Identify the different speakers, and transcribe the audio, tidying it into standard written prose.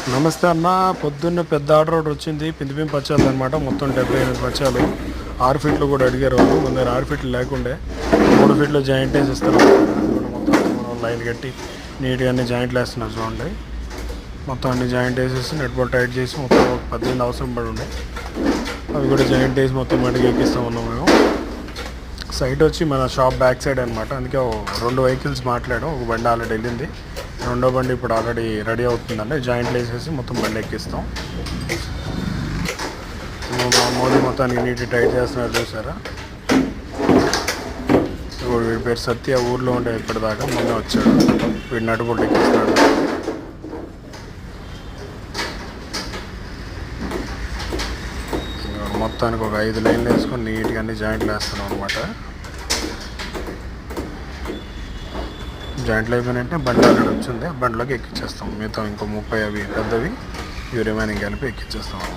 Speaker 1: నమస్తే అన్న. పొద్దున్న పెద్ద ఆర్డర్ వచ్చింది. పిందిపిం పచ్చాలు అనమాట. మొత్తం 78 పచ్చాలు. 6 ఫీట్లు కూడా అడిగారు వాళ్ళు. మన దగ్గర 6 ఫీట్లు లేకుండే 3 ఫీట్లు జాయింట్ వేసి ఇస్తారు. మొత్తం మనం లైన్ కట్టి నీట్గా అన్ని జాయింట్లు వేస్తున్నారు చూడండి. మొత్తం అన్ని జాయింట్ వేసేసి నెట్ బోల్ట్ టైట్ చేసి మొత్తం 18 అవసరం పడి ఉండే అవి కూడా జాయింట్ వేసి మొత్తం అడిగి ఎక్కిస్తూ ఉన్నాం మేము. సైట్ వచ్చి మన షాప్ బ్యాక్ సైడ్ అనమాట. అందుకే 2 వెహికల్స్ మాట్లాడాం. ఒక బండి ఆల్రెడీ వెళ్ళింది, రెండో బండి ఇప్పుడు ఆల్రెడీ రెడీ అవుతుందండి. జాయింట్లు వేసేసి మొత్తం బండి ఎక్కిస్తాం. మోదీ మొత్తానికి నీట్గా టైట్ చేస్తున్నారు చూసారా. ఇప్పుడు వీడి పేరు సత్య. ఊర్లో ఉండే ఇప్పటిదాకా మొన్న వచ్చాడు. వీడి నటుబొట్టు ఎక్కిస్తున్నాడు. మొత్తానికి ఒక 5 లైన్లు వేసుకొని నీట్గా అన్ని జాయింట్లు వేస్తున్నాం అనమాట. జాయింట్లు అయిపోయినంటే బండి అక్కడ వచ్చింది, బండిలోకి ఎక్కించేస్తాం. మిగతా ఇంకో 30 అవి పెద్దవి ఇవి రిమైనింగ్ కలిపి ఎక్కించేస్తాం అనమాట.